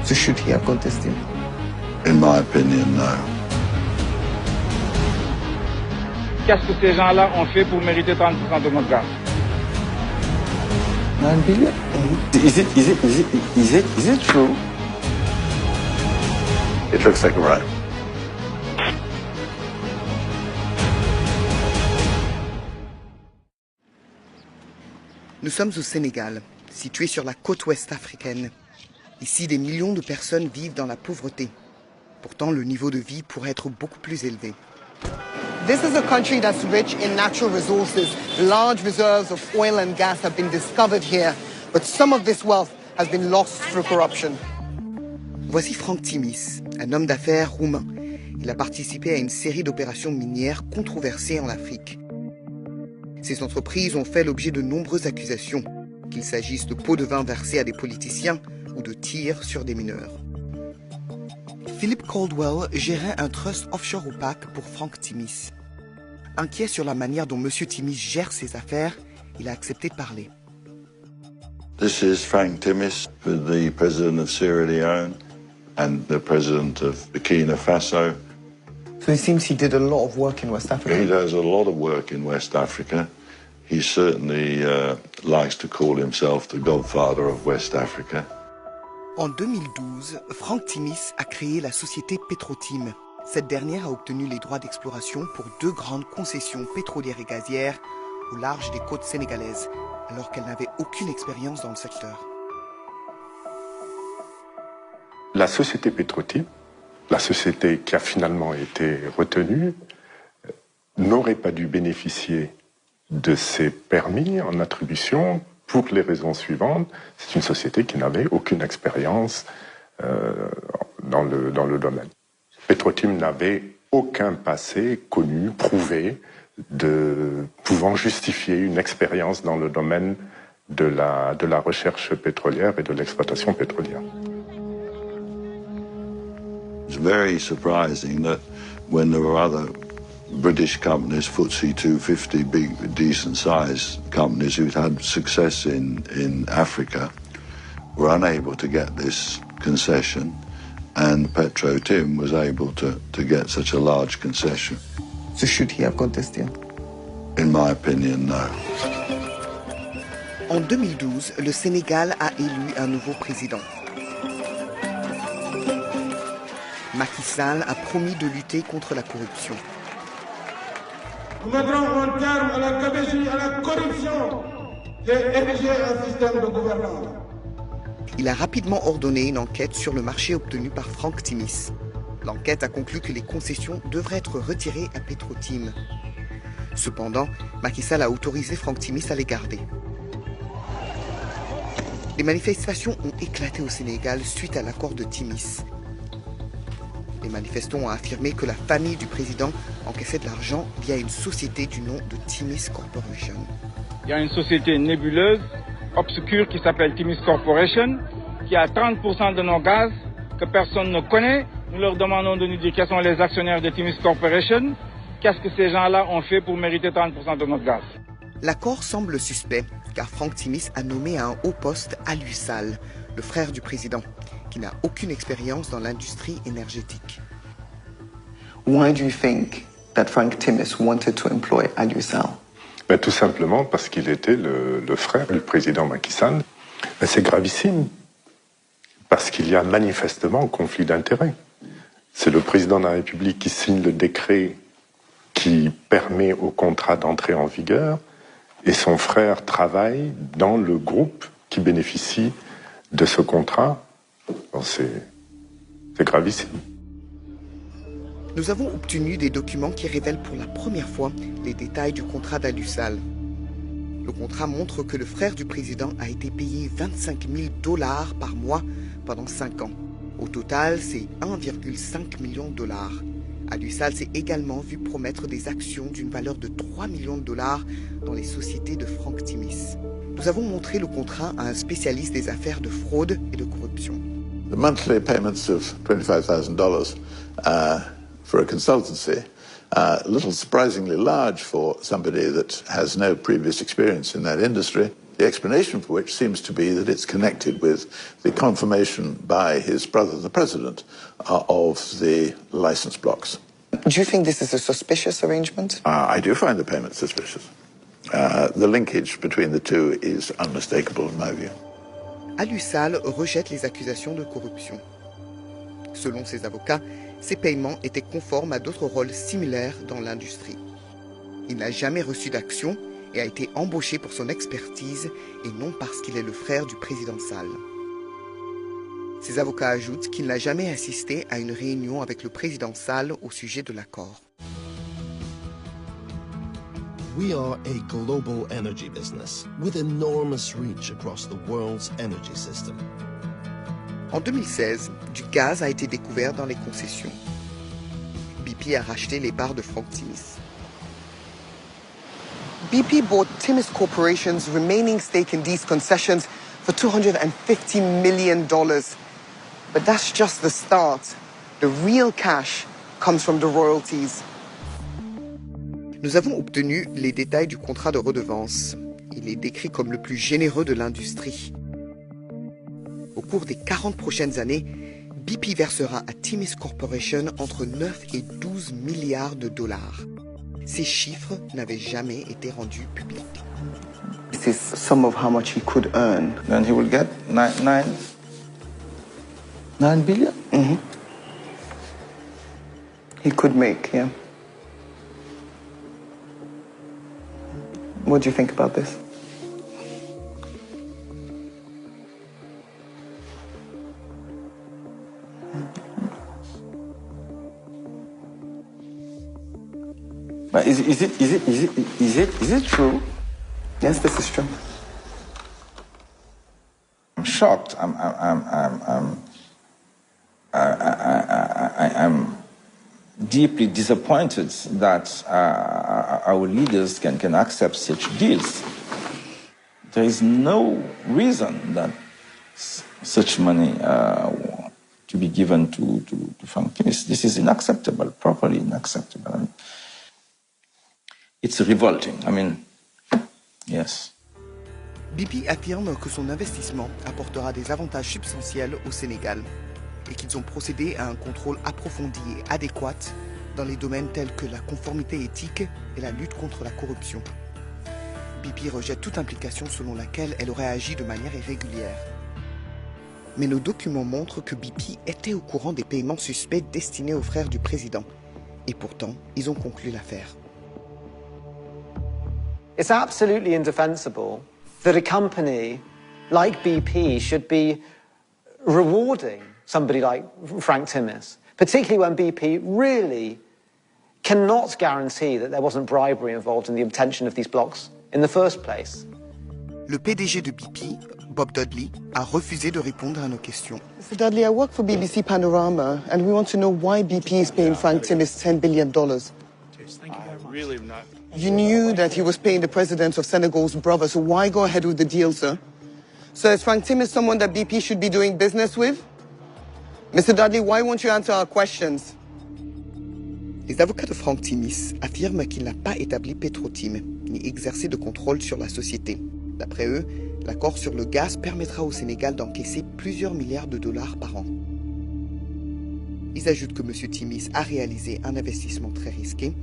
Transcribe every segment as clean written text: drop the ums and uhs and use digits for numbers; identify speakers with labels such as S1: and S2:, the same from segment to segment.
S1: So should he have contested?
S2: In my opinion, no.
S3: Qu'est-ce que ces gens-là ont fait pour mériter 30% de notre gaz?
S1: 9 billion?
S2: Is it true? It looks like a right.
S4: Nous sommes au Sénégal, situé sur la côte ouest africaine. Ici, des millions de personnes vivent dans la pauvreté. Pourtant, le niveau de vie pourrait être beaucoup plus élevé.
S5: This is a country that's rich in natural resources. Large reserves of oil and gas have been discovered here, but some of this wealth has been lost through corruption.
S4: Voici Franck Timis, un homme d'affaires roumain. Il a participé à une série d'opérations minières controversées en Afrique. Ces entreprises ont fait l'objet de nombreuses accusations, qu'il s'agisse de pots de vin versés à des politiciens ou de tirs sur des mineurs. Philip Caldwell gérait un trust offshore opaque pour Franck Timis. Inquiet sur la manière dont M. Timis gère ses affaires, il a accepté de parler.
S2: This is Frank Timis, the president of Sierra Leone and the president of Burkina Faso.
S1: So it seems he did a lot of work in West Africa.
S2: He does a lot of work in West Africa. He certainly likes to call himself the godfather of West Africa.
S4: En 2012, Franck Timis a créé la société Petrotim. Cette dernière a obtenu les droits d'exploration pour 2 grandes concessions pétrolières et gazières au large des côtes sénégalaises, alors qu'elle n'avait aucune expérience dans le secteur.
S6: La société Petrotim, la société qui a finalement été retenue, n'aurait pas dû bénéficier de ces permis en attribution pour les raisons suivantes. C'est une société qui n'avait aucune expérience dans le domaine. Petrotim n'avait aucun passé connu, prouvé, pouvant justifier une expérience dans le domaine de la recherche pétrolière et de l'exploitation pétrolière.
S2: It's very surprising that when there were other British companies, FTSE 250, big, decent-sized companies who'd had success in Africa, were unable to get this concession, and Petro-Tim was able to get such a large concession.
S1: So should he have contested?
S2: In my opinion, no.
S4: En 2012, le Sénégal a élu un nouveau président. Macky Sall a promis de lutter contre la corruption.
S7: Nous mettrons un terme à la gabegie, à la corruption et ériger un système de gouvernance.
S4: Il a rapidement ordonné une enquête sur le marché obtenu par Franck Timis. L'enquête a conclu que les concessions devraient être retirées à Petrotim. Cependant, Macky Sall a autorisé Franck Timis à les garder. Les manifestations ont éclaté au Sénégal suite à l'accord de Timis. Les manifestants ont affirmé que la famille du président encaissait de l'argent via une société du nom de Timis Corporation.
S3: Il y a une société nébuleuse, obscure, qui s'appelle Timis Corporation, qui a 30% de nos gaz que personne ne connaît. Nous leur demandons de nous dire quels sont les actionnaires de Timis Corporation. Qu'est-ce que ces gens-là ont fait pour mériter 30% de notre gaz?
S4: L'accord semble suspect, car Franck Timis a nommé à un haut poste Aliou Sall, le frère du président, qui n'a aucune expérience dans l'industrie énergétique.
S1: Why do you think that Frank Timis wanted to employ Aliou Sall?
S6: Ben, tout simplement parce qu'il était le frère du président Macky Sall. Ben, c'est gravissime, parce qu'il y a manifestement un conflit d'intérêts. C'est le président de la République qui signe le décret qui permet au contrat d'entrer en vigueur, et son frère travaille dans le groupe qui bénéficie de ce contrat. Bon, c'est gravissime.
S4: Nous avons obtenu des documents qui révèlent pour la première fois les détails du contrat d'Aliou Sall. Le contrat montre que le frère du président a été payé 25 000 $ par mois pendant 5 ans. Au total, c'est 1,5 million $. Aliou Sall s'est également vu promettre des actions d'une valeur de 3 millions $ dans les sociétés de Franck Timis. Nous avons montré le contrat à un spécialiste des affaires de fraude et de corruption.
S8: The monthly payments of $25,000 for a consultancy are a little surprisingly large for somebody that has no previous experience in that industry. The explanation for which seems to be that it's connected with the confirmation by his brother, the president, of the license blocks.
S1: Do you think this is a suspicious arrangement?
S8: I do find the payment suspicious. The linkage between the two is unmistakable in my view.
S4: Alusal rejette les accusations de corruption. Selon ses avocats, ces paiements étaient conformes à d'autres rôles similaires dans l'industrie. Il n'a jamais reçu d'action et a été embauché pour son expertise et non parce qu'il est le frère du président Sall. Ses avocats ajoutent qu'il n'a jamais assisté à une réunion avec le président Sall au sujet de l'accord.
S9: We are a global energy business with enormous reach across the world's energy system.
S4: En 2016, du gaz a été découvert dans les concessions. BP a racheté les parts de Frank Timis.
S5: BP bought Timis Corporation's remaining stake in these concessions for $250 million. But that's just the start. The real cash comes from the royalties.
S4: Nous avons obtenu les détails du contrat de redevance. Il est décrit comme le plus généreux de l'industrie. Au cours des 40 prochaines années, BP versera à Timis Corporation entre 9 et 12 milliards de dollars. Ces chiffres n'avaient jamais été rendus publics.
S1: This is some of how much he could earn.
S10: Then he will get 9 billion?
S1: Mm-hmm. He could make, yeah. What do you think about this?
S10: But is it true?
S1: Yes, this is true.
S10: I'm shocked. I'm deeply disappointed that our leaders can accept such deals. There is no reason that such money to be given to Frank Timis. This is unacceptable, properly unacceptable. I mean, it's revolting. I mean, yes.
S4: BP affirme que son investissement apportera des avantages substantiels au Sénégal et qu'ils ont procédé à un contrôle approfondi et adéquat dans les domaines tels que la conformité éthique et la lutte contre la corruption. BP rejette toute implication selon laquelle elle aurait agi de manière irrégulière. Mais nos documents montrent que BP était au courant des paiements suspects destinés aux frères du président. Et pourtant, ils ont conclu l'affaire.
S11: It's absolutely indefensible that a company like BP should be rewarding somebody like Frank Timis, particularly when BP really cannot guarantee that there wasn't bribery involved in the obtention of these blocks in the first place.
S4: Le PDG de BP, Bob Dudley, a refusé de répondre à nos questions.
S5: Mr. Dudley, I work for BBC Panorama, and we want to know why BP is paying Frank Timis $10 billion. You knew that he was paying the president of Senegal's brother, so why go ahead with the deal, sir? So is Frank Timis someone that BP should be doing business with? Mr. Dudley, why won't you answer our questions?
S4: Les avocats de Frank Timis affirment qu'il n'a pas établi Petrotim, ni exercé de contrôle sur la société. D'après eux, l'accord sur le gaz permettra au Sénégal d'encaisser plusieurs milliards de dollars par an. Ils ajoutent que M. Timis a réalisé un investissement très risqué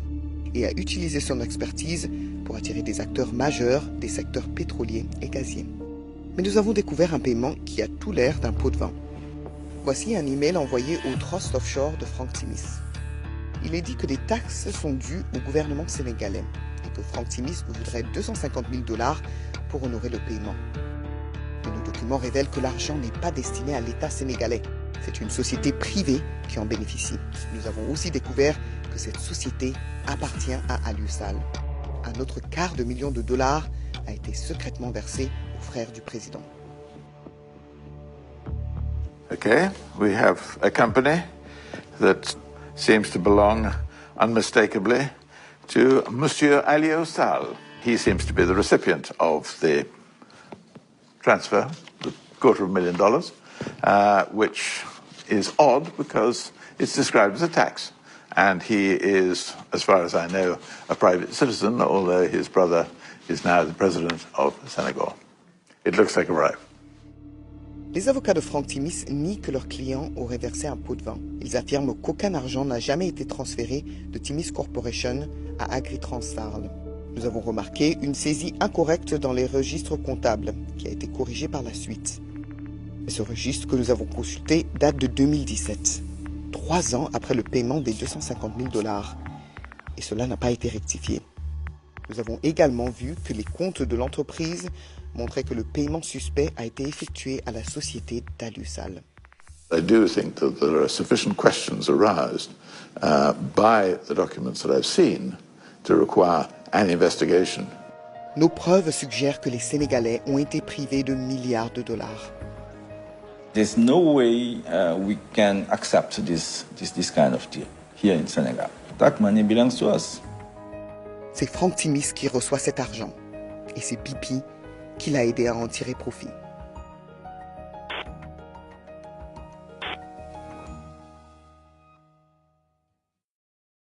S4: et a utilisé son expertise pour attirer des acteurs majeurs des secteurs pétroliers et gaziers. Mais nous avons découvert un paiement qui a tout l'air d'un pot de vin. Voici un email envoyé au Trust Offshore de Frank Timis. Il est dit que des taxes sont dues au gouvernement sénégalais et que Frank Timis voudrait $250 000 pour honorer le paiement. Mais nos documents révèlent que l'argent n'est pas destiné à l'État sénégalais. C'est une société privée qui en bénéficie. Nous avons aussi découvert que cette société appartient à Alusal. Un autre $250 000 a été secrètement versé aux frères du président.
S8: Okay, we have a company that seems to belong unmistakably to Monsieur Alio Sall. He seems to be the recipient of the transfer, the $250,000, which is odd because it's described as a tax. And he is, as far as I know, a private citizen, although his brother is now the president of Senegal. It looks like a bribe.
S4: Les avocats de Frank Timis nient que leurs clients auraient versé un pot de vin. Ils affirment qu'aucun argent n'a jamais été transféré de Timis Corporation à Agritranstarl. Nous avons remarqué une saisie incorrecte dans les registres comptables, qui a été corrigée par la suite. Mais ce registre que nous avons consulté date de 2017, 3 ans après le paiement des 250 000 $. Et cela n'a pas été rectifié. Nous avons également vu que les comptes de l'entreprise montraient que le paiement suspect a été effectué à la société d'Alusal.
S8: I do think that there are sufficient questions aroused by the documents that I've seen to require an investigation.
S4: Nos preuves suggèrent que les Sénégalais ont été privés de milliards de dollars.
S10: There's no way we can accept this kind of deal here in Senegal. That money belongs to us.
S4: C'est Frank Timis qui reçoit cet argent et c'est BP qui l'a aidé à en tirer profit.